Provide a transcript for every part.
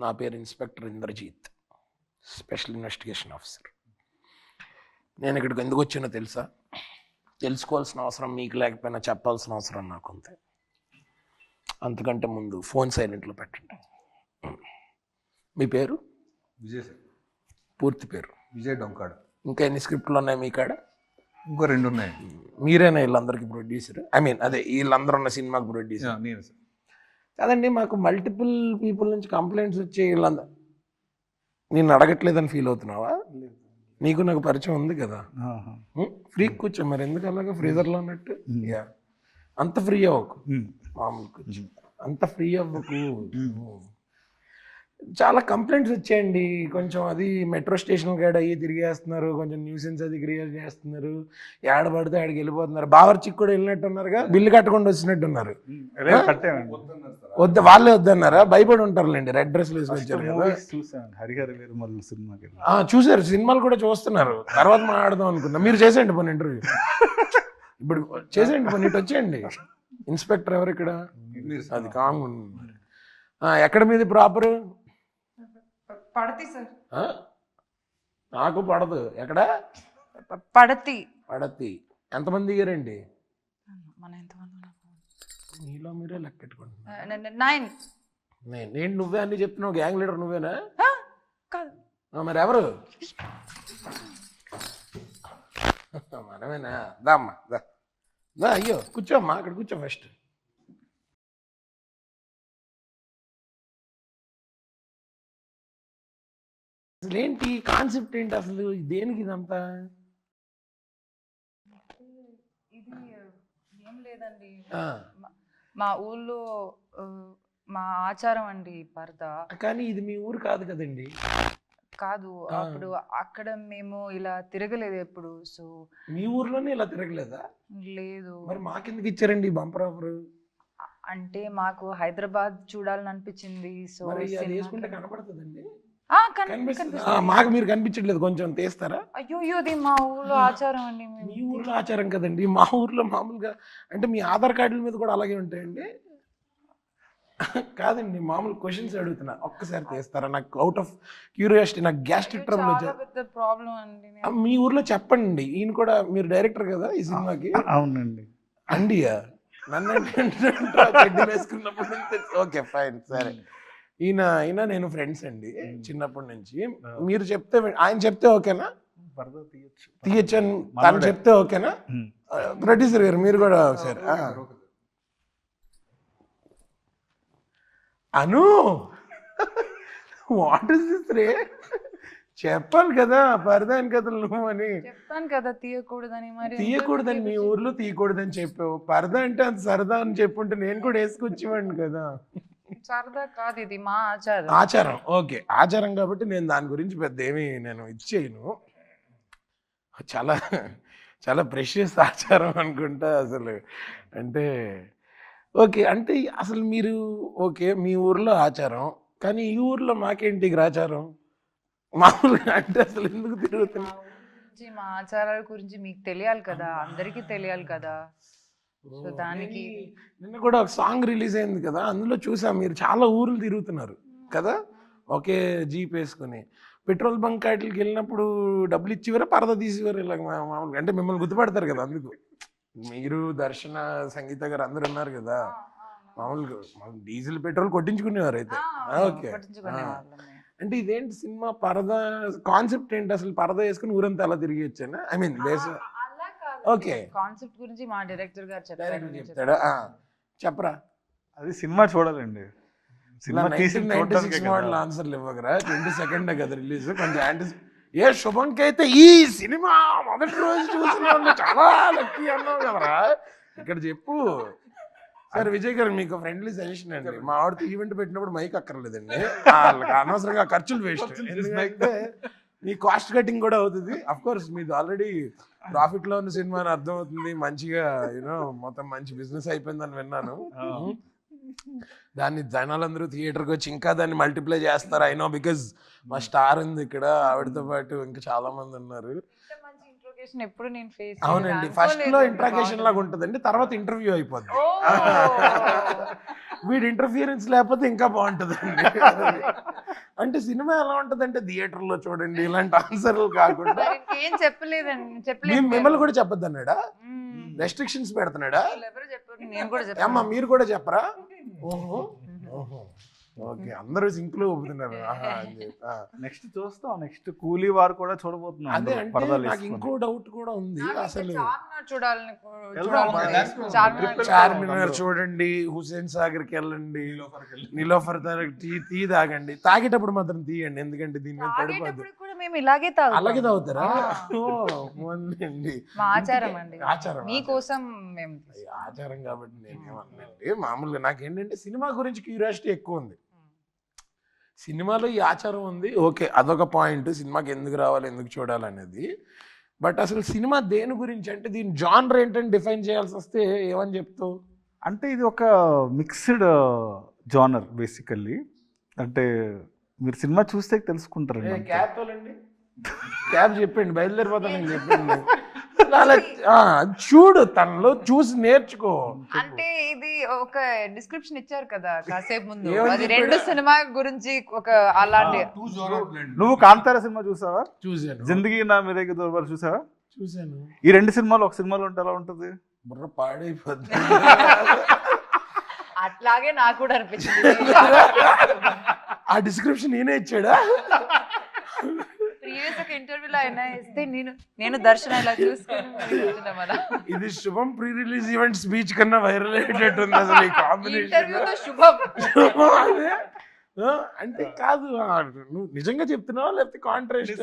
నా పేరు inspector Indrajeet, special investigation officer. నేను ఇక్కడికి ఎందుకు వచ్చానో తెలుసా? తెలుసుకోవాల్సిన అవసరం మీకు లేకపోయినా చెప్పాల్సిన అవసరం నాకు ఉంది. అంతకంటే ముందు ఫోన్ సైలెంట్లో పెట్టండి. మీ పేరు? విజయ్ సార్. పూర్తి పేరు? విజయ్ డొంకాడ. ఇంకా ఎన్ని స్క్రిప్ట్లు ఉన్నాయి మీ కాడ? ఇంకో 2 ఉన్నాయి. మీరేనా వీళ్ళందరికీ ప్రొడ్యూసర్? ఐ మీన్ అదే వీళ్ళందరూ ఉన్న సినిమాకి ప్రొడ్యూసర్? నేను సార్. కాదండి, మాకు మల్టిపుల్ పీపుల్ నుంచి కంప్లైంట్స్ వచ్చి వీళ్ళందరూ నేను అడగట్లేదని ఫీల్ అవుతున్నావా? నీకు నాకు పరిచయం ఉంది కదా, ఫ్రీ కూర్చో. మరి ఎందుకు అలాగా ఫ్రీజర్లో అన్నట్టు? అంత ఫ్రీ అవ్వకు, మామూలు కూర్చో, అంత ఫ్రీ అవ్వకు. చాలా కంప్లైంట్స్ వచ్చాయండి. కొంచెం అది మెట్రో స్టేషన్ కాడ అయ్యి తిరిగేస్తున్నారు, కొంచెం న్యూసెన్స్ అది క్రియేట్ చేస్తున్నారు, ఏడ పడితే ఆడికి వెళ్ళిపోతున్నారు. బావర్చికి కూడా వెళ్ళినట్టు ఉన్నారుగా, బిల్లు కట్టకుండా వచ్చినట్టున్నారు. వద్దు, వాళ్ళే వద్దన్నారా? భయపడి ఉంటారులేండి, రెడ్ డ్రెస్లు వేసుకొచ్చారు కదా. చూసారు, సినిమాలు కూడా చూస్తున్నారు. తర్వాత మాట్లాడదాం అనుకున్నా. మీరు చేసేయండి పని ఇంటర్వ్యూ, ఇప్పుడు చేసేయండి పని, ఇటు వచ్చేయండి. ఇన్స్పెక్టర్ ఎవరు ఇక్కడ? అది కామన్. ఎక్కడ మీది ప్రాపర్? పడతి సార్. నాకు పడదు. ఎక్కడ? పడతి. పడతి. ఎంతమంది దిగారండి? మన ఎంతమంది? మీలో మీరే లెక్కెట్టుకోండి. 9. నేను నువ్వే అన్ని చెప్తున్నావు, గ్యాంగ్ లీడర్ నువ్వేనా? కాదు. మరి ఎవరు? మనమేనా? దామ్మా దా. అయ్యో కూర్చోమ్మా, అక్కడ కూర్చో ఫస్ట్. అసలు ఏంటి కాన్సెప్ట్ ఏంటి అసలు? దేనికి ఇదంతా? ఇది ఏం లేదండి, మా ఊళ్ళో మా ఆచారం అండి పరదా. కానీ ఇది మీ ఊరు కాదు కదండి. కాదు, అప్పుడు అక్కడ మేము ఇలా తిరగలేదు ఎప్పుడు. సో మీ ఊర్లోనే ఇలా తిరగలేదా? లేదు. మరి మాకెందుకు ఇచ్చారండి బంపర్ ఆఫర్? అంటే మాకు హైదరాబాద్ చూడాలని అనిపించింది. సో వేసుకుంటే కనపడుతుందండి. మాకు మీరు కనిపించట్లేదు, కొంచెం తీస్తారా? అయ్యో, ఇది మా ఊర్లో ఆచారం అండి. మీ ఊర్లో ఆచారం కదండి, మా ఊర్లో మామూలుగా. అంటే మీ ఆధార్ కార్డుల మీద కూడా అలాగే ఉంటాయండి? కాదండి, మామూలు క్వశ్చన్స్ అడుగుతున్నా, ఒక్కసారి తీస్తారా? నాకు అవుట్ ఆఫ్ క్యూరియాసిటీ, నాకు గ్యాస్ట్రిక్ ట్రబుల్ వచ్చే ప్రాబ్లం అండి. మీ ఊర్లో చెప్పండి. ఈయన కూడా, మీరు డైరెక్టర్ కదా ఈ సినిమాకి? అవునండి. అండియా? నన్ను వేసుకున్నప్పుడు నుంచి. ఓకే ఫైన్, సరే. ఈయన నేను ఫ్రెండ్స్ అండి చిన్నప్పటి నుంచి. మీరు చెప్తే, ఆయన చెప్తే ఓకేనా? తీయచ్చు అని తను చెప్తే ఓకేనా? ప్రొడ్యూసర్ గారు మీరు కూడా ఒకసారి. అను, వాట్ ఇస్ దిస్ రే? చెప్పాలి కదా పరదాని కథలు నువ్వు అని. చెప్తాను కదా తీయకూడదని. మరి తీయకూడదని మీ ఊర్లో తీయకూడదని చెప్పావు. పరదా అంటే అంత సరదా అని చెప్పుంటే నేను కూడా వేసుకొచ్చేవాడిని కదా. సరదా కాదు, ఇది మా ఆచారం. ఆచారం, ఓకే ఆచారం కాబట్టి నేను దాని గురించి పెద్ద ఏమీ నేను ఇచ్చేయను. చాలా చాలా ప్రెషియస్ ఆచారం అనుకుంటా అసలు. అంటే ఓకే, అంటే అసలు మీరు ఓకే మీ ఊర్లో ఆచారం, కానీ ఈ ఊర్లో మాకేంటి ఆచారం మామూలుగా? అంటే అసలు ఎందుకు తిరుగుతున్నా? మా ఆచారాల గురించి మీకు తెలియాలి కదా, అందరికీ తెలియాలి కదా. సో దానికి నిన్న కూడా ఒక సాంగ్ రిలీజ్ అయింది కదా, అందులో చూసా మీరు చాలా ఊర్లు తిరుగుతున్నారు కదా, ఒకే జీప్ వేసుకుని. పెట్రోల్ బంక్ కాటికి వెళ్ళినప్పుడు డబ్బులు ఇచ్చివారా, పరద తీసివారు? ఇలా మామూలుగా అంటే మిమ్మల్ని గుర్తుపడతారు కదా, అందుకు. మీరు, దర్శన, సంగీత గారు అందరు ఉన్నారు కదా, మామూలుగా డీజిల్ పెట్రోల్ కొట్టించుకునేవారు అయితే. ఓకే, అంటే ఇదేంటి సినిమా పరదా కాన్సెప్ట్ ఏంటి అసలు? పరదా వేసుకుని ఊరంతా అలా తిరిగి వచ్చానా? ఐ మీన్ ఓకే, కాన్సెప్ట్ గురించి మా డైరెక్టర్ గారు చెప్తాడా? చెప్పరా. అది సినిమా చూడాలండి. సినిమా 96 మోడల్ ఆన్సర్లు ఇవ్వగరా? 22 కదా రిలీజ్. కొంచెం ఏ శుభంకి అయితే ఈ సినిమా మొదటి రోజు చూసిన వాళ్ళు చాలా లక్కీ అన్నావు కదరా. ఇక్కడ చెప్పు. సరే విజయ్ గారు, మీకు ఫ్రెండ్లీ సజెషన్ అండి. మా ఆవిడతో ఈవెంట్ పెట్టినప్పుడు మైక్ అక్కర్లేదండి, అనవసరంగా ఖర్చులు వేస్ట్. ఎందుకంటే మీ కాస్ట్ కటింగ్ కూడా అవుతుంది. అఫ్ కోర్స్ మీది ఆల్రెడీ ప్రాఫిట్ లో ఉన్న సినిమా అని అర్థం అవుతుంది. మంచిగా మొత్తం మంచి బిజినెస్ అయిపోయిందని విన్నాను. దాన్ని జనాలందరూ థియేటర్కి వచ్చి ఇంకా దాన్ని మల్టిప్లై చేస్తారు. ఐ నో, బికాజ్ మా స్టార్ ఉంది ఇక్కడ, ఆవిడతో పాటు ఇంకా చాలా మంది ఉన్నారు. అవునండి, ఫస్ట్ లో ఇంట్రాగేషన్ లాగా ఉంటుందండి, తర్వాత ఇంటర్వ్యూ అయిపోద్ది. వీడి ఇంటర్ఫియరెన్స్ లేకపోతే ఇంకా బాగుంటుందండి. అంటే సినిమా ఎలా ఉంటుందంటే థియేటర్లో చూడండి ఇలాంటి ఆన్సర్లు కాకుండా. ఏం చెప్పలేదు మిమ్మల్ని కూడా చెప్పొద్దు అన్నాడా? రెస్ట్రిక్షన్స్ పెడుతున్నాడా? నేను కూడా అమ్మా మీరు కూడా చెప్పరా? ఓహో ఓకే, అందరూ సింక్ లో ఒప్పుతున్నారు. నెక్స్ట్ చూస్తాం, నెక్స్ట్ కూలీ వారు కూడా చూడబోతున్నాం. అదే అంటే నాకు ఇంకో డౌట్ కూడా ఉంది. అసలు చార్మినార్ చూడండి, హుసేన్ సాగర్ కి వెళ్ళండి, నిలోఫర్ టీ తాగండి, తాగేటప్పుడు మాత్రం తీయండి, ఎందుకంటే దీని మీద పడిపోద్దు. అలాగే తాగుతారా? ఆచారం అండి, ఆచారం మీకోసం మేము ఆచారం కాబట్టి నేనేమన్నానండి. మామూలుగా నాకేంటంటే సినిమా గురించి క్యూరియాసిటీ ఎక్కువ ఉంది. సినిమాలో ఈ ఆచారం ఉంది, ఓకే, అదొక పాయింట్, సినిమాకి ఎందుకు రావాలి, ఎందుకు చూడాలి అనేది. బట్ అసలు సినిమా దేని గురించి, అంటే దీని జానర్ ఏంటని డిఫైన్ చేయాల్సి వస్తే ఏమని చెప్తావు? అంటే ఇది ఒక మిక్స్డ్ జానర్ బేసికల్లీ. అంటే మీరు సినిమా చూస్తే తెలుసుకుంటారండి. క్యాబ్ చెప్పండి, బయలుదేరిపోతాను చెప్పండి. చూడు, తనలో చూసి నేర్చుకో. అంటే ఇది ఒక డిస్క్రిప్షన్ ఇచ్చారు కదా కాసేపు ముందు, అది 2 సినిమా గురించి ఒక అలాంటి. నువ్వు కాంతారా సినిమా చూసావా? చూసాను. జిందగీ నా మీదకి దోర్బార్ చూసావా? చూసాను. ఈ 2 సినిమాలు ఒక సినిమాలో ఉంటే ఎలా ఉంటుంది? బుర్ర పాడైపోద్ది. అట్లాగే నాకు కూడా అనిపించింది. ఆ డిస్క్రిప్షన్ నేనే ఇచ్చాడా? ప్రీవియస్ ఒక ఇంటర్వ్యూలో అయినా ఇస్తే నేను దర్శన ఇలా చూసుకుని. ఇది శుభం ప్రీ రిలీజ్ ఈవెంట్ స్పీచ్ కన్నా వైరల్ అయ్యేటట్టుంది అసలు ఈ కాంబినేషన్. శుభం అదే అంటే కాదు, నువ్వు నిజంగా చెప్తున్నావా లేకపోతే కాంట్రాస్ట్?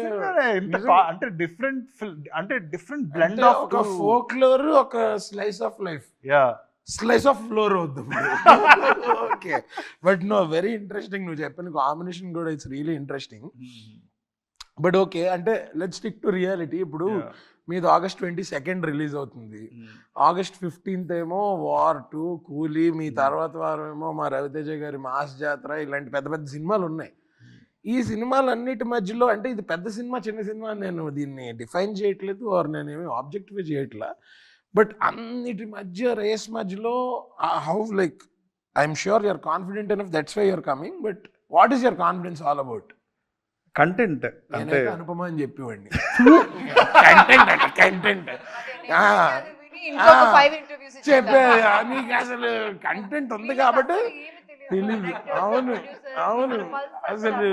అంటే డిఫరెంట్ బ్లెండ్ ఆఫ్ ఒక ఫోక్లోర్, ఒక slice of life. Slice of floor వద్దు. Okay, but no, very interesting. నువ్వు చెప్పిన కాంబినేషన్ కూడా it's really interesting. But okay, అంటే లెట్స్ స్టిక్ టు రియాలిటీ. ఇప్పుడు మీది August 22 రిలీజ్ అవుతుంది, August 15 ఏమో వార్ 2, కూలీ, మీ తర్వాత వారం ఏమో మా రవితేజ గారి మాస్ జాతర, ఇలాంటి పెద్ద పెద్ద సినిమాలు ఉన్నాయి. ఈ సినిమాలన్నిటి మధ్యలో, అంటే ఇది పెద్ద సినిమా చిన్న సినిమా నేను దీన్ని డిఫైన్ చేయట్లేదు, ఆర్ నేనేమి ఆబ్జెక్టిఫై చేయట్లా, బట్ అన్నిటి మధ్య రేస్ మధ్యలో how like I'm sure you're confident enough, that's why you're coming, but what is your confidence all about? Content అంటే అనుపమ అని చెప్పేవాడిని. కంటెంట్ చెప్పే నీకు అసలు కంటెంట్ ఉంది కాబట్టి తెలీదు. అవును అవును, అసలు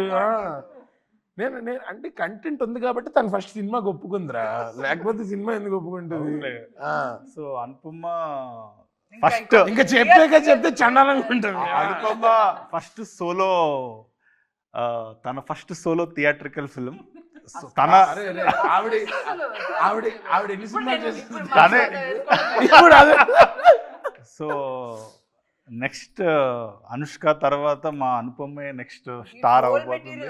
నేను అంటే కంటెంట్ ఉంది కాబట్టి తను ఫస్ట్ సినిమాకి ఒప్పుకుందిరా, లేకపోతే సినిమా ఎందుకు ఒప్పుకుంటుంది? సో అనుపమ ఫస్ట్ ఇంకా చెప్తే చండాలంగా ఉంటుంది. అనుపమ ఫస్ట్ సోలో, తన ఫస్ట్ సోలో థియేట్రికల్ ఫిల్మ్. తన ఆవిడ ఎన్ని సినిమాలు చేస్తుంది? సో నెక్స్ట్ అనుష్క తర్వాత మా అనుపమే నెక్స్ట్ స్టార్ అవ్వబోతుంది.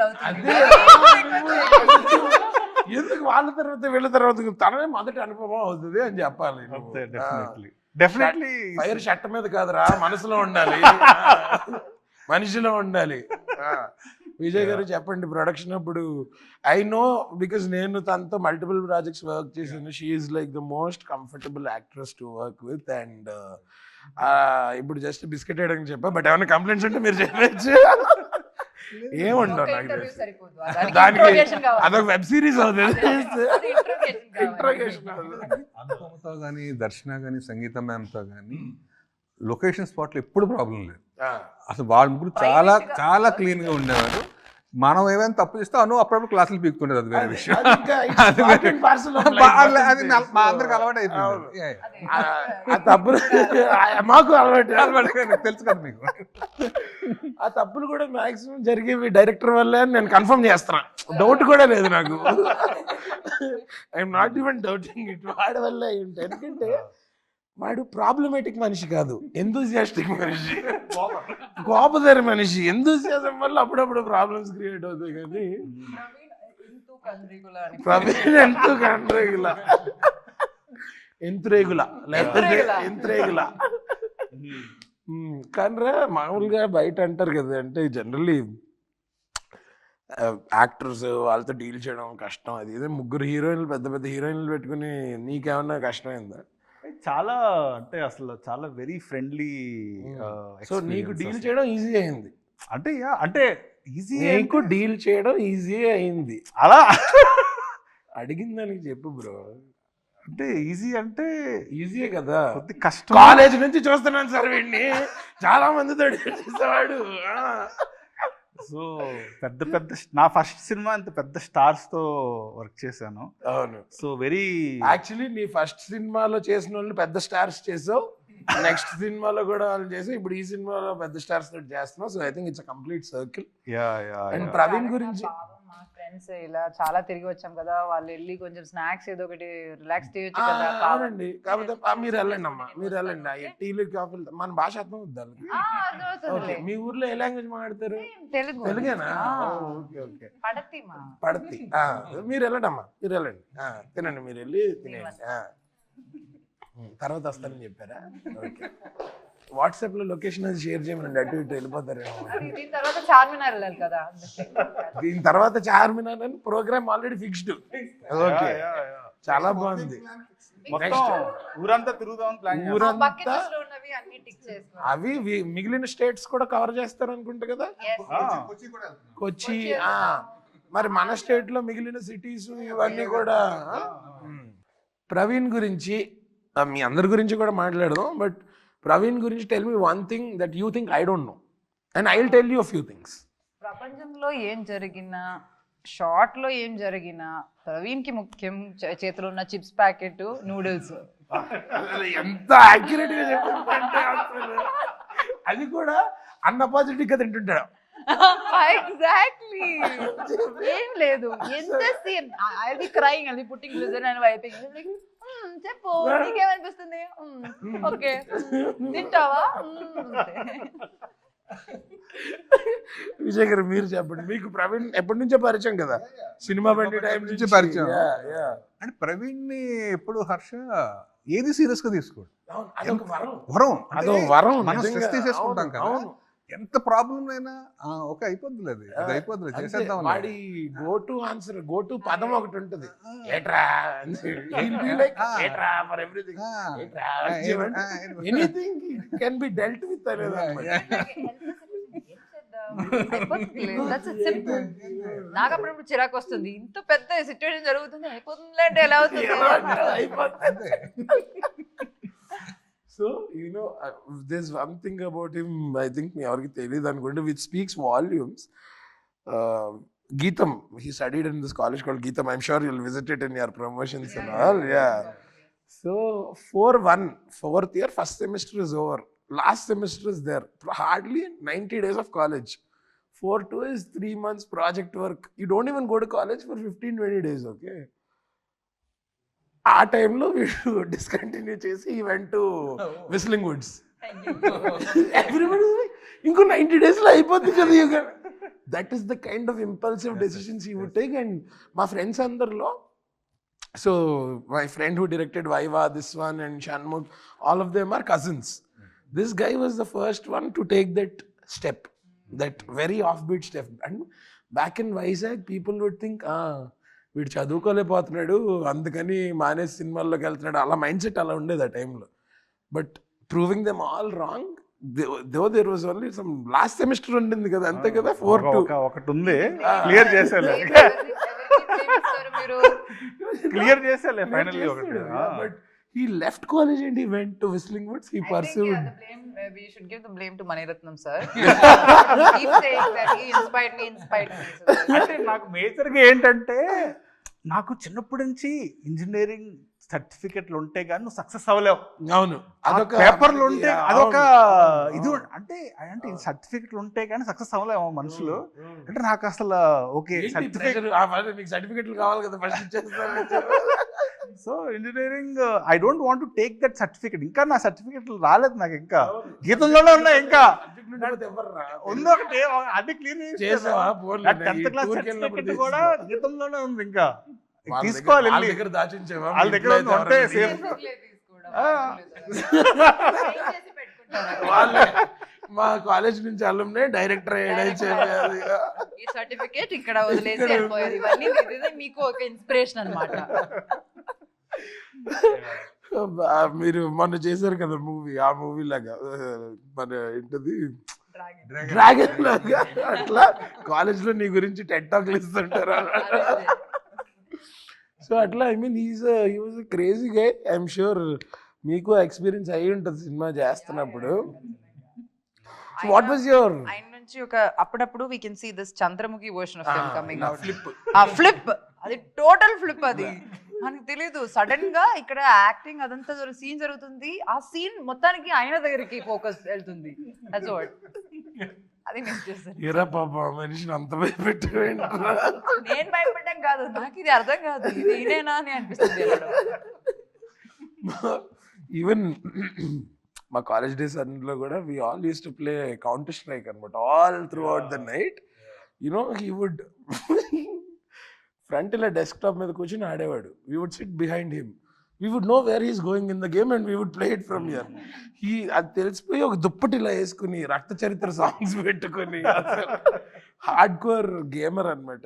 ఎందుకు వాళ్ళ తర్వాత వీళ్ళ తర్వాత తననే మొదటి అనుభవం అవుతుంది అని చెప్పాలి. డెఫినెట్లీ ఫైర్ షర్ట్ మీద కాదురా, మనసులో ఉండాలి, మనిషిలో ఉండాలి. విజయ్ గారు చెప్పండి, ప్రొడక్షన్ అప్పుడు ఐ నో బికాస్ నేను తనతో మల్టిపుల్ ప్రాజెక్ట్స్ వర్క్ చేశాను. She is like the most comfortable actress to work with. And ఇప్పుడు జస్ట్ బిస్కెట్ వేయడానికి చెప్పా, బట్ ఏమైనా కంప్లైంట్స్ ఉంటే మీరు చెప్పచ్చు. ఏముండవు నాకు తెలిసి, దానికి అదొక వెబ్ సిరీస్ అవుతుంది. అనుపమతో కానీ, దర్శన కానీ, సంగీత మ్యామ్తో కానీ లొకేషన్ స్పాట్లో ఎప్పుడు ప్రాబ్లం లేదు. అసలు వాళ్ళ ముగ్గురు చాలా చాలా క్లీన్గా ఉండేవారు. మనం ఏమైనా తప్పు చేస్తే అప్పుడప్పుడు క్లాసులు పీకుతుండేది, అది వేరే విషయం. అది మా అందరికి అలవాటు అయిపోయింది. మాకు అలవాటు తెలుసు కదా మీకు. ఆ తప్పులు కూడా మాక్సిమం జరిగేవి డైరెక్టర్ వల్లే అని నేను కన్ఫర్మ్ చేస్తున్నా, డౌట్ కూడా లేదు నాకు. I'm not even doubting it, వాడి వల్లే ఉంటాయి. ఎందుకంటే వాడు ప్రాబ్లమేటిక్ మనిషి కాదు, ఎంతూజియాస్టిక్ మనిషి, కోపదారి మనిషి. ఎంతూజియాజం వల్ల అప్పుడప్పుడు ప్రాబ్లమ్స్ క్రియేట్ అవుతాయి. కానీ ప్రవీణ్ ఎంతురేగుల లేకపోతే ఎంతురేగుల కానీ మామూలుగా బయట అంటారు కదా, అంటే జనరల్లీ యాక్టర్స్ వాళ్ళతో డీల్ చేయడం కష్టం. అది ఇదే ముగ్గురు హీరోయిన్లు, పెద్ద పెద్ద హీరోయిన్లు పెట్టుకుని నీకేమన్నా కష్టమైందా? చాలా అంటే అసలు చాలా వెరీ ఫ్రెండ్లీ. సో నీకు డీల్ చేయడం ఈజీ అయింది. అంటే అంటే ఈజీ, నీకు డీల్ చేయడం ఈజీ అయింది. అలా అడిగిన దానికి చెప్పు బ్రో. అంటే ఈజీ అంటే ఈజీయే కదా. కొద్ది కష్టం. కాలేజ్ నుంచి చూస్తున్నాను సార్ వీడిని, చాలా మందితో చేసేవాడు. సో పెద్ద పెద్ద నా ఫస్ట్ సినిమా అంత పెద్ద స్టార్స్ తో వర్క్ చేశాను. అవును. సో వెరీ యాక్చువల్లీ నీ ఫస్ట్ సినిమాలో చేసిన వాళ్ళు పెద్ద స్టార్స్ చేసావు, నెక్స్ట్ సినిమాలో కూడా వాళ్ళు చేసావు, ఇప్పుడు ఈ సినిమాలో పెద్ద స్టార్స్ తోటి చేస్తున్నావు. So I think it's complete circle. And Praveen గురించి మా ఫ్రెండ్స్ ఇలా చాలా తిరిగి వచ్చాం కదా, వాళ్ళు వెళ్ళి కొంచెం స్నాక్స్ ఏదో ఒకటి రిలాక్స్ చేయొచ్చు కదా. అవునండి. కాకపోతే మీరు వెళ్ళండి అమ్మా, మీరు వెళ్ళండి. టీలు కాఫీలు మన భాష అర్థం అవుద్ది. మీ ఊర్లో ఏ లాంగ్వేజ్ మాట్లాడతారు? తెలుగు. తెలుగేనా? Okay okay. పడతి. మీరు వెళ్ళండి అమ్మా, మీరు వెళ్ళండి, తినండి, మీరు వెళ్ళి తినేయండి. తర్వాత వస్తానని చెప్పారా? ఓకే. వాట్సాప్ లో లొకేషన్ అది షేర్ చేయమనండి, అటు ఇటు వెళ్ళిపోతారేమో. దీని తర్వాత చార్మినార్ వెళ్ళాలి కదా. దీని తర్వాత చార్మినార్ అని ప్రోగ్రామ్ ఆల్రెడీ ఫిక్స్డ్. ఓకే, చాలా బాగుంది. ఊరంతా తిరుగుదాం ప్లాన్. ఊరంతా అవి మిగిలిన స్టేట్స్ కూడా కవర్ చేస్తారు అనుకుంటా కదా. కొచ్చి, మరి మన స్టేట్ లో మిగిలిన సిటీస్ ఇవన్నీ కూడా. ప్రవీణ్ గురించి, మీ అందరి గురించి కూడా మాట్లాడదాం, బట్ ప్రవీణ్ గురించి tell me one thing that you think I don't know and I will tell you few things. ప్రపంచంలో ఏం జరిగినా, షార్ట్ లో ఏం జరిగినా, ప్రవీణ్ కి ముఖ్యం చేతిలో ఉన్న చిప్స్ ప్యాకెట్, నూడిల్స్. ఎంత యాక్యురేట్ గా చెప్పారంటే అది కూడా అన్అపాజిటివ్ గా తింటుంటాడు. ఎగ్జాక్ట్లీ. ఏం లేదు, ఎంత scene I be crying, I be putting glycerin and wiping. చెప్పు, నీకేమనిపిస్తుంది? ఓకే, తింటావా? విజయ్ గారు మీరు చెప్పండి. మీకు ప్రవీణ్ ఎప్పటి నుంచో పరిచయం కదా, సినిమా బండి టైం నుంచి పరిచయం. అంటే ప్రవీణ్ ని ఎప్పుడు హర్ష ఏది సీరియస్ గా తీసుకోడు. వరం, అదో వరం. మనం స్ట్రెస్ తీసేసుకుంటాం కదా. ఎంత ప్రాబ్లం అయినా ఓకే అయిపోద్దులే, అది అయిపోద్దులే, చేసేద్దాం. వాడి go to answer, go to పదం ఒకటి ఉంటుంది, ఏట్రా. ఏట్రా for everything. Anything can be dealt with అనేది. నాకు అప్పుడప్పుడు చిరాకు వస్తుంది, ఇంత పెద్ద సిచ్యువేషన్ జరుగుతుంది, అయిపోతుంది అంటే ఎలా అవుతుంది? So, you know, there's one thing about him, I think, which speaks volumes. Geetham, he studied in this college called Geetham. I'm sure you'll visit it in your promotions and all. Yeah. So, 4-1, fourth year, first semester is over. Last semester is there. Hardly 90 days of college. 4-2 is 3 months project work. You don't even go to college for 15-20 days, okay? ఆ టైంలో వీడు discontinue చేసి he went to whistling woods. Everybody ఇంకో 90 days లో అయిపోతుంది కదా. That is the kind of impulsive decisions he would take. And మా friends అందరిలో, so my friend who directed Viva, this one and Shanmukh, all of them are cousins. This guy was the first one to take that step, that very off beat step. And back in Vizag people would think వీడు చదువుకోలేకపోతున్నాడు అందుకని మానేసి సినిమాల్లోకి వెళ్తున్నాడు, అలా mind set అలా ఉండేది ఆ టైంలో. But proving them all wrong. Though there was only some last semester ఉండింది కదా, అంతే కదా. 4-2 ఒకటి ఉంది, క్లియర్ చేసేలే, క్లియర్ చేసేలే ఫైనల్లీ ఒకటి. But he left college and he went to Whistling Woods. He pursued. We should give the blame to Maniratnam sir. Keep saying that he inspired me. అంటే నాకు మేజర్గా ఏంటంటే, నాకు చిన్నప్పటి నుంచి ఇంజనీరింగ్ సర్టిఫికెట్లు ఉంటే కానీ నువ్వు సక్సెస్ అవ్వలేవు. అవును, అదొక పేపర్లు ఉంటే అదొక ఇది అంటే సర్టిఫికెట్లు ఉంటే కానీ సక్సెస్ అవ్వలేము మనుషులు. అంటే నాకు అసలు ఓకే సర్టిఫికెట్లు కావాలి కదా ఫస్ట్ ఇచ్చేస్తాను. So engineering I don't want to take that certificate. ఇంకా నా సర్టిఫికెట్లు రాలేదు నాకు, ఇంకా గీతంలోనే ఉన్నాయి. ఇంకా ఉంది ఒకటి, అది క్లియర్ చేసావా? 10th క్లాస్ సర్టిఫికెట్ కూడా గీతంలోనే ఉంది. ఇంకా తీసుకోవాలి, వాళ్ళ దగ్గర దాచించేవా? వాళ్ళ దగ్గర ఉంటే సేఫ్. మా కాలేజ్ నుంచి అల్లుమ్నే డైరెక్టర్ అయ్యాడు. ఈ సర్టిఫికేట్ ఇక్కడ వదిలేసి వెళ్ళిపోయారు. ఇవన్నీ మీకు ఒక ఇన్స్పిరేషన్ అన్నమాట. మీరు మొన్న చేశారు కదా మూవీ, ఆ మూవీ లాగా మన ఏంటది డ్రాగన్ లాగా అట్లా కాలేజ్ లో నీ గురించి టెడ్ టాక్లు ఇస్తుంటారు. సో అట్లా I mean he was crazy guy. I'm sure మీకు ఎక్స్పీరియన్స్ అయ్యి ఉంటుంది సినిమా చేస్తున్నప్పుడు. వాట్ వాజ్ యువర్ ఆయన నుంచి ఒక అప్పుడప్పుడు we can see this Chandramukhi version of film coming out. Flip ఆ ఫ్లిప్ అది టోటల్ ఫ్లిప్. అది మనకు తెలియదు. సడన్ గా ఇక్కడ యాక్టింగ్ అదంతా సీన్ జరుగుతుంది, ఆ సీన్ మొత్తానికి ఆయన దగ్గరికి ఫోకస్ వెళ్తుంది. దట్స్ వాట్ అది నేను చేశాను. ఎరా పాప మనిషిని అంత భయపెట్టు. నేను భయపడ్డాం కాదు, నాకు ఇది అర్థం కాదు, ఇది ఈయనేనా అని అనిపిస్తుంది. ఈవెన్ మా కాలేజ్ డేస్ అన్నిలో కూడా we all use to play counter strike అనమాట all throughout the night. You know he would front ఇలా డెస్క్టాప్ మీద కూర్చొని ఆడేవాడు. We would sit behind him, we would know where he's going in the game and we would play it from here. అది తెలిసిపోయి ఒక దుప్పటి ఇలా వేసుకుని రక్త చరిత్ర సాంగ్స్ పెట్టుకొని హార్డ్ కోర్ గేమర్ అనమాట.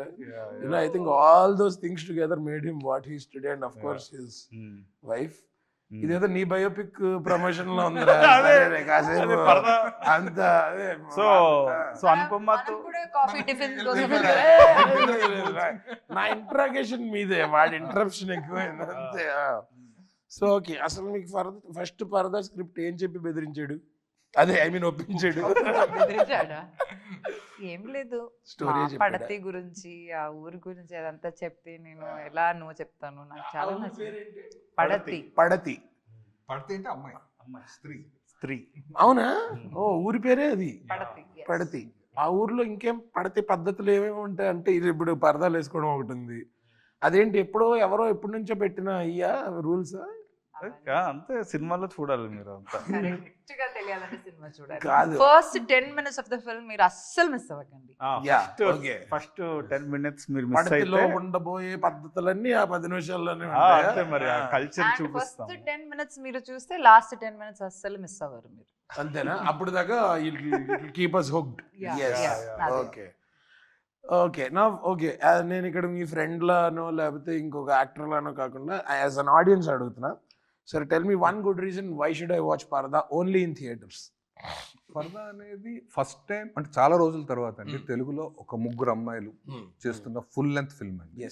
You know I think all those things together made him what he's today and of course his wife. ఇదేదో నీ బయోపిక్ ప్రమోషన్ లో ఉంది కాసేపు అంత. సో అనుపమతో కాఫీ టిఫిన్ నా ఇంట్రాగేషన్ మీదే, వాడి ఇంటరప్షన్ ఎక్కువైంది అంతే. సో ఓకే, అసలు మీకు ఫస్ట్ పరదా స్క్రిప్ట్ ఏం చెప్పి బెదిరించాడు? అదే ఐ మీన్ ఒప్పించాడు. ఏం లేదు, స్టోరీ పడతి గురించి ఆ ఊరి గురించి అదంతా చెప్తే నేను ఎలా నువ్వు చెప్తాను, నాకు చాలా నచ్చింది. పడతి పడతి పడితే అంటే అమ్మాయి అమ్మాయి స్త్రీ. అవునా? ఓ ఊరి పేరే అది పడతి. పడతి. ఆ ఊర్లో ఇంకేం పడతి పద్ధతులు ఏమేమి ఉంటాయి అంటే ఇది ఇప్పుడు పరదాలు వేసుకోవడం ఒకటి ఉంది. అదేంటి ఎప్పుడో ఎవరో ఎప్పటి నుంచో పెట్టిన అయ్యా రూల్స్? అంతే, సినిమాలో చూడాలి మీరు అంతా. కాదు, first 10 minutes of the film మీరు అస్సలు మిస్ అవ్వకండి. ఫస్ట్ 10 minutes మీరు మిస్ పడతిలో అయితే ఉండబోయే పద్ధతులన్నీ ఆ 10 నిమిషాల్లోనే అంతే, మరి ఆ కల్చర్ ఫస్ట్ చూపిస్తాం. 10 minutes మీరు చూస్తే లాస్ట్ 10 minutes అస్సలు మిస్ అవ్వరు మీరు. అంతేనా? అప్పుడు దాకా keep us hooked. Okay okay నా ఓకే. నేను ఇక్కడ మీ ఫ్రెండ్ లానో లేకపోతే ఇంకొక యాక్టర్ లానో కాకుండా యాజ్ అన్ ఆడియన్స్ అడుగుతున్నా. సరే, tell me one good reason why should I watch Paradha only in theatres? Paradha అనేది ఫస్ట్ టైం అంటే చాలా రోజుల తర్వాత అండి తెలుగులో ఒక ముగ్గురు అమ్మాయిలు చేస్తున్న ఫుల్ లెంత్ ఫిల్మ్ అండి.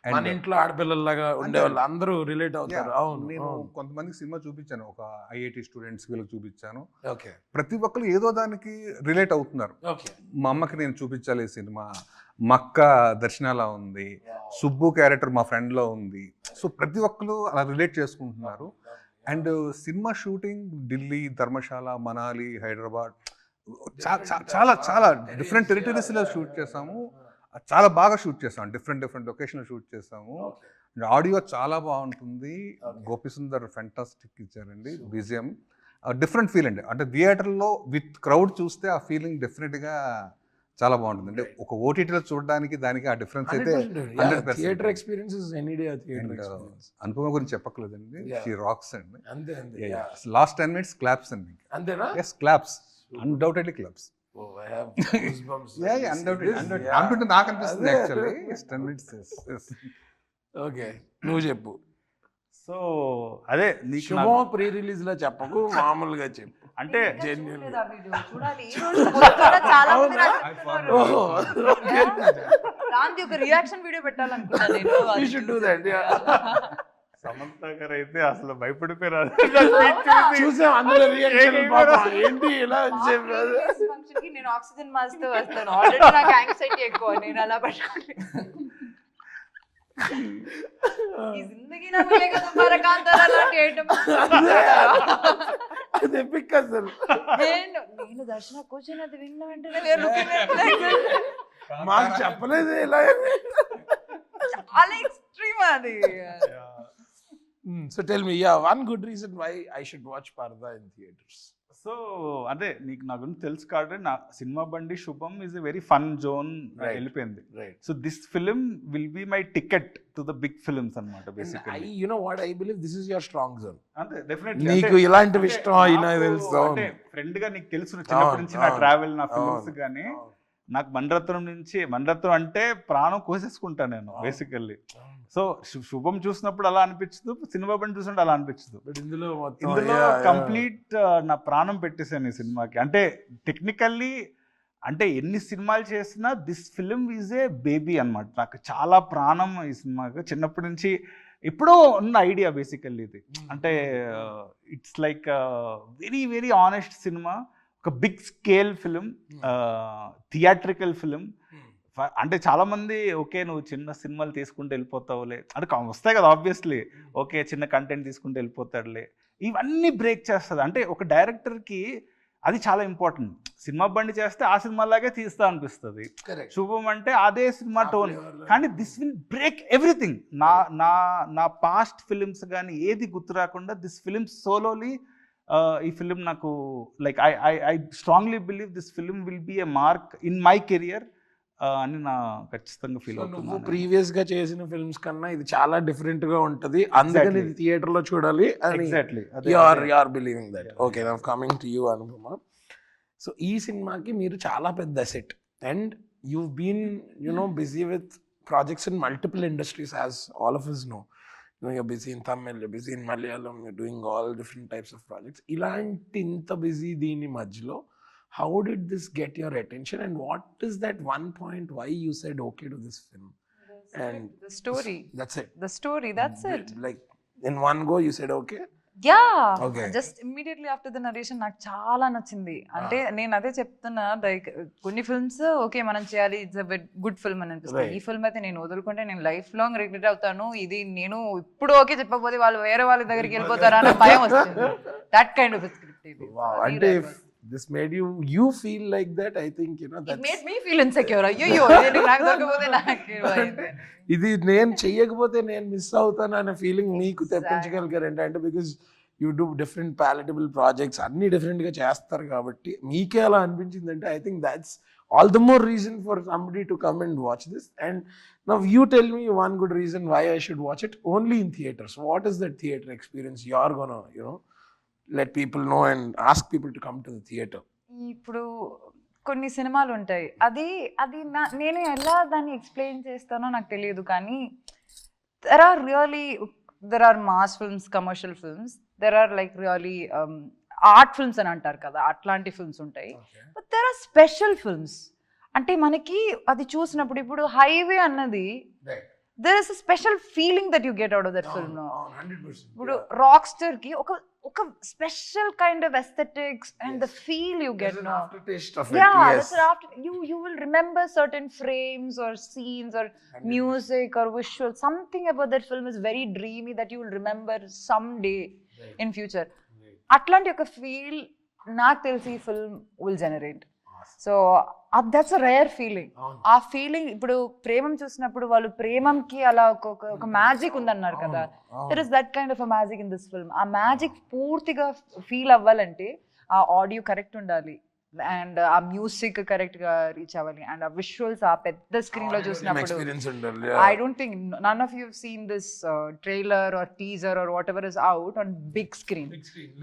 మన ఇంట్లో ఆడపిల్లలాగా ఉండేవాళ్ళు అందరూ రిలేట్ అవుతారు. అవును, నేను కొంతమందికి సినిమా చూపించాను, ఒక ఐఐటి స్టూడెంట్స్ వీళ్ళకి చూపించాను. ఓకే, ప్రతి ఒక్కరు ఏదో దానికి రిలేట్ అవుతున్నారు. ఓకే, మా అమ్మకి నేను చూపించాలి ఈ సినిమా, మక్క దర్శనాలా ఉంది, సుబ్బు క్యారెక్టర్ మా ఫ్రెండ్లో ఉంది. సో ప్రతి ఒక్కరు అలా రిలేట్ చేసుకుంటున్నారు. And cinema shooting Delhi, Dharamshala, Manali, Hyderabad చాలా చాలా డిఫరెంట్ టెరిటరీస్లో షూట్ చేసాము. చాలా బాగా షూట్ చేసాం, డిఫరెంట్ లొకేషన్లో షూట్ చేసాము. ఆడియో చాలా బాగుంటుంది. గోపిసుందర్ ఫెంటాస్టిక్ ఇచ్చారండి BGM. డిఫరెంట్ ఫీల్ అండి, అంటే థియేటర్లో విత్ క్రౌడ్ చూస్తే ఆ ఫీలింగ్ డెఫినెట్గా చాలా బాగుంటుంది. అంటే ఒక ఓటీటీలో చూడడానికి దానికి ఆ డిఫరెన్స్ అయితే theatre experience is any day theatre experience. Anupama గురించి చెప్పక్కర్లేదండి, షీ రాక్స్ అండి. అంతే అంతే. లాస్ట్ 10 minutes క్లాప్స్ అండి. అంతేనా? Yes, claps, undoubtedly claps. Oh, I have goosebumps. అంటుంటే నాకు అనిపిస్తుంది యాక్చువల్లీ. 10 minutes. ఓకే, నువ్వు చెప్పు. సో అదే నీకు శుభం ప్రీ రిలీజ్ లో చెప్పకు, మామూలుగా చెప్పు. అంటే దానికి ఒక రియాక్షన్ వీడియో పెట్టాలనుకున్నాను నేను. You should do that, yeah. Samantha గారు అయితే అసలు భయపడిపోయారు. చూసాం అందులో రియాక్షన్, ఏంటి ఇలా ఫంక్షన్ కి నేను ఆక్సిజన్ మాస్క్ తో వస్తాను. ఆల్రెడీ నాకు యాంగ్జైటీ ఎక్కువ, నేను అలా పట్టుకోండి. ఈ జిందగీ నా మిలేగా దుబారా కాంతారా లాంటి ఐటమ్ అది ఎపిక్ అసలు. నేను దర్శన కూర్చొని అది విన్న వెంటనే మాకు చెప్పలేదు ఇలా. చాలా ఎక్స్ట్రీమ్ అది. So tell me, yeah, one good reason why I should watch Parda in theaters. So అదే నీకు నా గురించి తెలుసు కాబట్టి నా Cinema Bandi Subham is a very fun zone వెళ్ళిపోయింది. So this film will be my ticket to the big films అన్నమాట basically. You know what I believe, this is your strong zone. అంతే, డెఫినెట్లీ. నీకు ఇలాంటివి ఇష్టం అయినా తెలుసు. అంటే ఫ్రెండ్ గా నీకు తెలుసు చిన్నప్పటి నుంచి నా ట్రావెల్, నా ఫిల్మ్స్ గానీ. నాకు మణిరత్నం అంటే ప్రాణం కోసేసుకుంటాను నేను బేసికల్లీ. సో శుభం చూసినప్పుడు అలా అనిపించదు, సినిమా బండి చూసినప్పుడు అలా అనిపించదు. ఇందులో కంప్లీట్ నా ప్రాణం పెట్టేశాను ఈ సినిమాకి. అంటే టెక్నికల్లీ అంటే ఎన్ని సినిమాలు చేసినా this film is a baby అన్నమాట. నాకు చాలా ప్రాణం ఈ సినిమాకి. చిన్నప్పటి నుంచి ఎప్పుడో ఉన్న ఐడియా బేసికల్లీ ఇది. అంటే it's like very very honest cinema, ఒక big scale film, theatrical film. అంటే చాలామంది ఓకే నువ్వు చిన్న సినిమాలు తీసుకుంటూ వెళ్ళిపోతావులే అంటే వస్తాయి కదా ఆబ్వియస్లీ, ఓకే చిన్న కంటెంట్ తీసుకుంటూ వెళ్ళిపోతాడులే, ఇవన్నీ బ్రేక్ చేస్తుంది. అంటే ఒక డైరెక్టర్కి అది చాలా ఇంపార్టెంట్. సినిమా బండి చేస్తే ఆ సినిమాలాగే తీస్తా అనిపిస్తుంది. శుభం అంటే అదే సినిమా టోన్, కానీ దిస్ విల్ బ్రేక్ ఎవ్రీథింగ్. నా పాస్ట్ ఫిలిమ్స్ కానీ ఏది గుర్తు రాకుండా దిస్ ఫిలిం సోలోలీ ఈ ఫిలిం నాకు like I strongly believe this film will be a mark in my career అని నా ఖచ్చితంగా ఫీల్ అవుతున్నాను. ప్రీవియస్ గా చేసిన ఫిల్మ్స్ కన్నా ఇది చాలా డిఫరెంట్ గా ఉంటది, అందుకని ఇది థియేటర్ లో చూడాలి. Exactly you are believing that. Okay, now coming to you Anupama. So ఈ సినిమాకి మీరు చాలా పెద్ద set and you been busy with projects in multiple industries as all of us know. You're busy in Tamil, you're busy in Malayalam, you're doing all different types of projects. ఇలాంటి ఇంత busy దీని మధ్యలో how did this get your attention and what is that one point why you said okay to this film? And the story, that's it. Like in one go you said okay? Okay. Just immediately after the narration నాకు చాలా నచ్చింది. అంటే నేను అదే చెప్తున్నా, like కొన్ని films okay మనం చేయాలి, ఇట్స్ అ గుడ్ ఫిల్మ్ అని అనిపిస్తుంది. ఈ ఫిల్మ్ అయితే నేను వదులుకుంటే నేను లైఫ్ లాంగ్ రిగ్రెట్ అవుతాను. ఇది నేను ఇప్పుడు ఓకే చెప్పకపోతే వాళ్ళు వేరే వాళ్ళ దగ్గరికి వెళ్ళిపోతారా అనే భయం వస్తుంది. దట్ కైండ్ ఆఫ్ స్క్రిప్ట్ ఇది. అంటే this made you feel like that, I think it made me feel insecure. అయ్యో నేను నాకు దొరకకపోతే నాకు ఇది నేను చెయ్యకపోతే నేను మిస్ అవుతాను అనే ఫీలింగ్ మీకు తెప్పించగలిగారంటే, అంటే because you do different palatable projects అన్ని డిఫరెంట్ గా చేస్తారు కాబట్టి మీకే అలా అనిపించిందంటే I think that's all the more reason for somebody to come and watch this. And now you tell me one good reason why I should watch it only in theaters. What is that theater experience you are gonna let people know and ask people to come to the theater? ఇప్పుడు కొన్ని సినిమాలు ఉంటాయి, అది నేను ఎలా దాన్ని explain చేస్తానో నాకు తెలియదు, కానీ there are mass films, commercial films, there are like really art films అని అంటారు కదా, అట్లాంటి ఫిల్మ్స్ ఉంటాయి. But there are special films. అంటే మనకి అది చూసినప్పుడు ఇప్పుడు హైవే అన్నది there is a special feeling that you get out of that film. 100%. ఇప్పుడు రాక్స్టర్ కి ఒక special kind of aesthetics and the feel you get. There's an aftertaste of it. Yeah, yes. that's an after. You will remember certain frames or scenes or 100%. music or visual. Something about that film is very dreamy that you will remember someday in future. అట్లాంటి ఒక feel నాకు తెలిసి ఈ film will generate. So that's a rare feeling. ఆ feeling ఇప్పుడు ప్రేమం చూసినప్పుడు వాళ్ళు ప్రేమంకి అలా ఒక మ్యాజిక్ ఉందన్నారు కదా, there is that kind of a magic in this film. ఆ మ్యాజిక్ పూర్తిగా ఫీల్ అవ్వాలంటే ఆ ఆడియో కరెక్ట్ ఉండాలి అండ్ ఆ మ్యూజిక్ కరెక్ట్ గా రీచ్ అవ్వాలి అండ్ ఆ విజువల్స్ ఆ పెద్ద స్క్రీన్ లో చూసినప్పుడు. I don't think none of you have seen this trailer or teaser or whatever is out on big screen.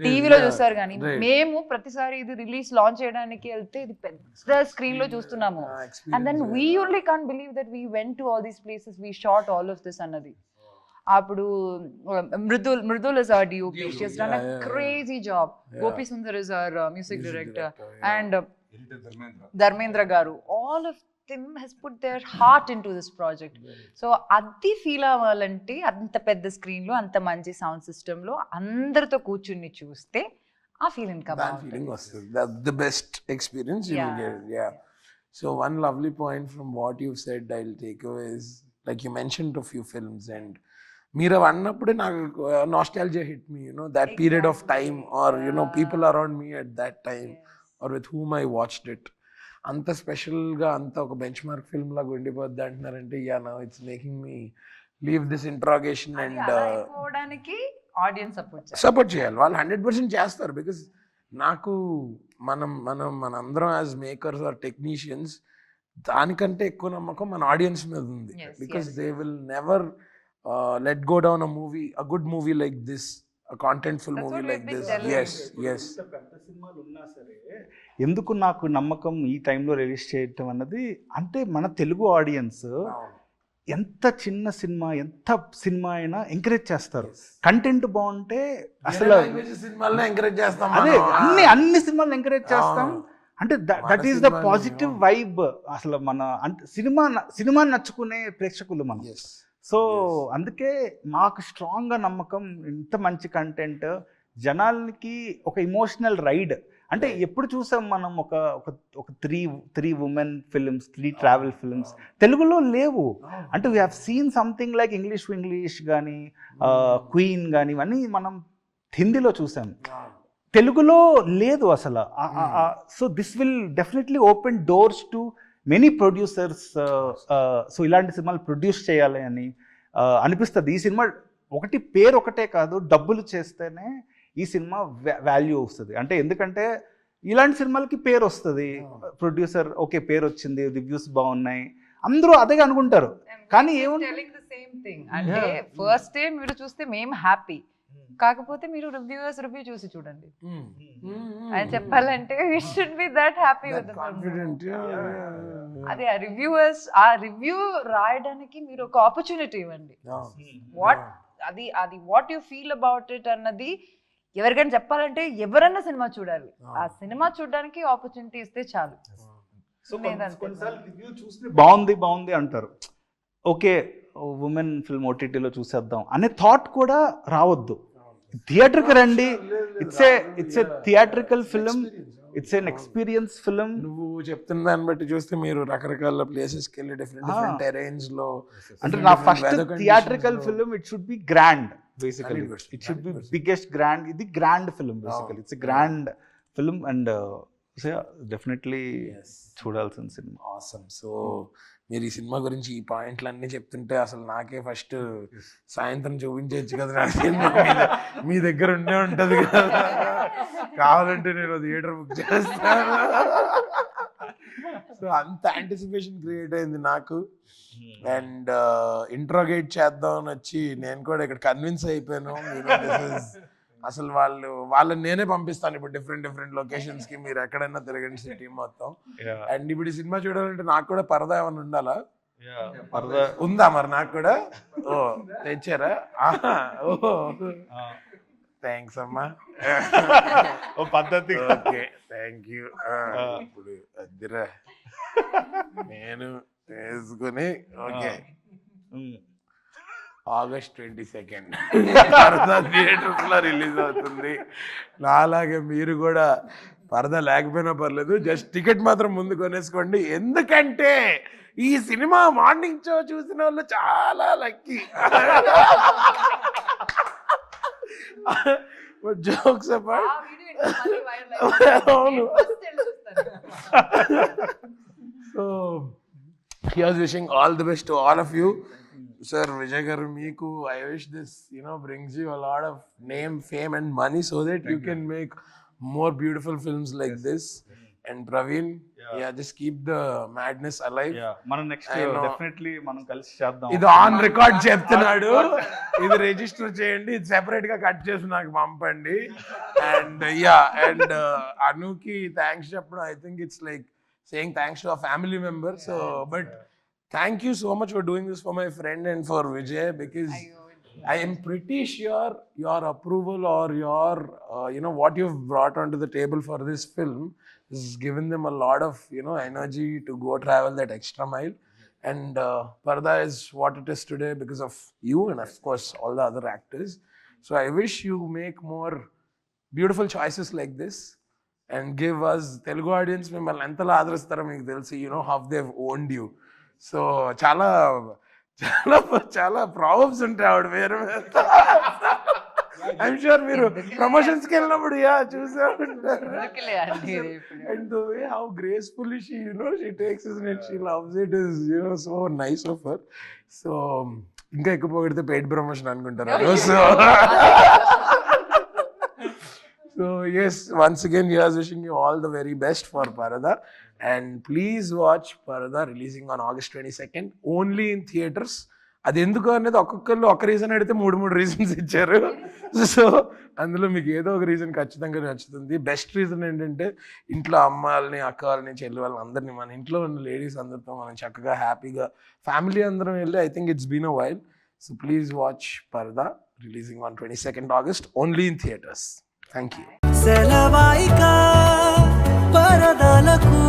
టీవీలో చూస్తారు కానీ మేము ప్రతిసారి ఇది రిలీజ్ లాంచ్ చేయడానికి వెళ్తే ఇది పెద్ద స్క్రీన్ లో చూస్తున్నాము. And then we only can't believe that we went to all these places, we shot all of this అన్నది. అప్పుడు Mridul is our DOP. She has done a crazy job. Gopi Sundar is our music director and Dharmendra garu. All of them has put their heart into this project. So adi feel అవ్వాలంటే అంత పెద్ద screen లో అంత మంచి sound system లో అందరితో కూర్చుని చూస్తే ఆ ఫీలింగ్ వస్తుంది. That's the best experience you will get. Yeah. So one lovely point from what you've said I'll take away is, like you mentioned a few films and మీరు అన్నప్పుడే నాకు nostalgia hit me, that period of time or people around me at that time or with whom I watched it. అంత స్పెషల్గా అంత ఒక bench mark film లాగా ఉండిపోద్ది అంటున్నారంటే now it's making me leave this interrogation and audience support చేయాలి. వాళ్ళు 100% చేస్తారు. Because నాకు మనందరం యాజ్ మేకర్స్ ఆర్ టెక్నీషియన్స్ దానికంటే ఎక్కువ నమ్మకం మన ఆడియన్స్ మీద ఉంది. Because they will never let go down a good movie like this contentful That's movie what like we've been this. telling. Yes ఇంత పెద్ద సినిమాలు ఉన్నా సరే ఎందుకు నాకు నమ్మకం ఈ టైంలో రిలీజ్ చేయటం అన్నది, అంటే మన తెలుగు ఆడియన్స్ ఎంత చిన్న సినిమా ఎంత సినిమా అయినా ఎంకరేజ్ చేస్తారు. కంటెంట్ బాగుంటే అసలు సినిమాలను ఎంకరేజ్ చేస్తాం అదే మనం. అన్ని సినిమాలు ఎంకరేజ్ చేస్తాం. అంటే దట్ ఈస్ ద సినిమాని, పాజిటివ్ వైబ్. అసలు మన అంటే సినిమా నచ్చుకునే ప్రేక్షకులు మనం. Yes. సో అందుకే మాకు స్ట్రాంగ్గా నమ్మకం, ఇంత మంచి కంటెంట్ జనాలకి ఒక ఇమోషనల్ రైడ్. అంటే ఎప్పుడు చూసాం మనం ఒక three women films, 3 travel films తెలుగులో లేవు. అంటే we have seen something like English కానీ క్వీన్ కానీ ఇవన్నీ మనం హిందీలో చూసాం, తెలుగులో లేదు అసలు. So this will definitely open doors to many producers. So ఇలాంటి సినిమాలు ప్రొడ్యూస్ చేయాలి అని అనిపిస్తుంది. ఈ సినిమా పేరు ఒకటే కాదు, డబ్బులు చేస్తేనే ఈ సినిమా వాల్యూ వస్తుంది. అంటే ఎందుకంటే ఇలాంటి సినిమాలకి పేరు వస్తుంది, ప్రొడ్యూసర్ ఓకే పేరు వచ్చింది, రివ్యూస్ బాగున్నాయి, అందరూ అదే అనుకుంటారు. కానీ టెలింగ్ ద సేమ్ థింగ్. అంటే ఫస్ట్ డే మీరు చూస్తే మేము హ్యాపీ, కాకపోతే మీరు రివ్యూవర్స్ రివ్యూ చూసి చూడండి. అని చెప్పాలంటే we should be that happy with the confident. అదే ఆ రివ్యూవర్స్ ఆ రివ్యూ రాయడానికి మీరు ఒక ఆపర్చునిటీ ఇవ్వండి. అది what you feel about it అన్నది ఎవరికైనా చెప్పాలంటే ఎవరన్నా సినిమా చూడాలి. ఆ సినిమా చూడడానికి ఆపర్చునిటీ ఇస్తే చాలు. సో కొన్నిసార్లు రివ్యూ చూస్తే బాగుంది అంటారు, ఓకే ఉమెన్ ఫిల్మ్ ఓటీటీలో చూసేద్దాం అనే థాట్ కూడా రావద్దు. థియేటర్కి రండి, it's a theatrical film, it's an experience film. నువ్వు చెప్తున్న దాన్ని బట్టి చూస్తే మీరు రకరకాల ప్లేసెస్కి వెళ్ళి డిఫరెంట్ టెరైన్స్ లో, అంటే నా first theatrical film it should be grand. Basically it should be biggest grand. ఇది grand film, basically it's grand film and definitely చూడాల్సిన సినిమా. ఆసమ్. సో మీరు ఈ సినిమా గురించి ఈ పాయింట్లు అన్నీ చెప్తుంటే అసలు నాకే ఫస్ట్ సాయంత్రం చూపించవచ్చు కదా నా సినిమా. మీ దగ్గర ఉండే ఉంటుంది కదా, కావాలంటే నేను థియేటర్ బుక్ చేస్తాను. సో అంత యాంటిసిపేషన్ క్రియేట్ అయింది నాకు. అండ్ ఇంట్రోగేట్ చేద్దాం అని వచ్చి నేను కూడా ఇక్కడ కన్విన్స్ అయిపోయాను. అసలు వాళ్ళని నేనే పంపిస్తాను ఇప్పుడు డిఫరెంట్ లొకేషన్స్ కి, మీరు ఎక్కడైనా తిరగండి సిటీ మొత్తం. అండ్ ఇప్పుడు ఈ సినిమా చూడాలంటే నాకు కూడా పరదా ఏమైనా ఉండాలా? ఉందా మరి నాకు కూడా? ఓ తెచ్చారా? ఓ థ్యాంక్స్ అమ్మా. ఓ పద్ధతి. Okay thank you. ఇప్పుడు అదిరా నేను వేసుకుని ఓకే. August 22nd పరదా థియేటర్స్ లో రిలీజ్ అవుతుంది. నాలాగే మీరు కూడా పరదా లేకపోయినా పర్లేదు, జస్ట్ టికెట్ మాత్రం ముందు కొనేసుకోండి. ఎందుకంటే ఈ సినిమా మార్నింగ్ షో చూసిన వాళ్ళు చాలా లక్కీ. జోక్స్ అపార్ట్, అవును. So here's wishing all the best to all of you. Sir Vijay garu, meeku I wish this brings you a lot of name, fame and money so that you can make more beautiful films like this. And Praveen, just keep the madness alive. మనం next definitely మనం కలిసి చేద్దాం. ఇది on record చెప్తున్నాడు, ఇది register చేయండి, ఇది separate గా కట్ చేసి నాకు పంపండి. అండ్ అండ్ అనుకి థ్యాంక్స్ చెప్పడం, I think it's like saying thanks to a family member. So but thank you so much for doing this for my friend and for Vijay, because I am pretty sure your approval or your what you've brought onto the table for this film has given them a lot of energy to go travel that extra mile. And Parda is what it is today because of you and of course all the other actors. So I wish you make more beautiful choices like this and give us Telugu audience mimmalni entala aadharistaro meeku telusu, how they've owned you. So చాలా చాలా చాలా problems ఉంటాయి ఆవిడ వేరే. I'm sure మీరు ప్రమోషన్స్కి వెళ్ళినప్పుడు చూసే ఉంటారు. And the way how gracefully she takes it and she loves it is so nice of her. So ఇంకా ఎక్కువ పొగిడితే పెయిడ్ ప్రమోషన్ అనుకుంటారు. So yes, once again, here's wishing you all the very best for Parada. And please watch Parada, releasing on August 22nd, only in theaters. అది ఎందుకు అనేది ఒక్కొక్కళ్ళు ఒక reason అడిగితే 3 రీజన్స్ ఇచ్చారు. సో అందులో మీకు ఏదో ఒక రీజన్ ఖచ్చితంగా నచ్చుతుంది. బెస్ట్ రీజన్ ఏంటంటే ఇంట్లో అమ్మాయిల్ని, అక్క వాళ్ళని, చెల్లి వాళ్ళని అందరినీ, మన ఇంట్లో ఉన్న లేడీస్ అందరితో మనం చక్కగా హ్యాపీగా ఫ్యామిలీ అందరం వెళ్ళి I think it's been a while. So please watch Pardha, releasing on 22nd August, only in theaters. Thank you. సెలవాయిక పరదాలకు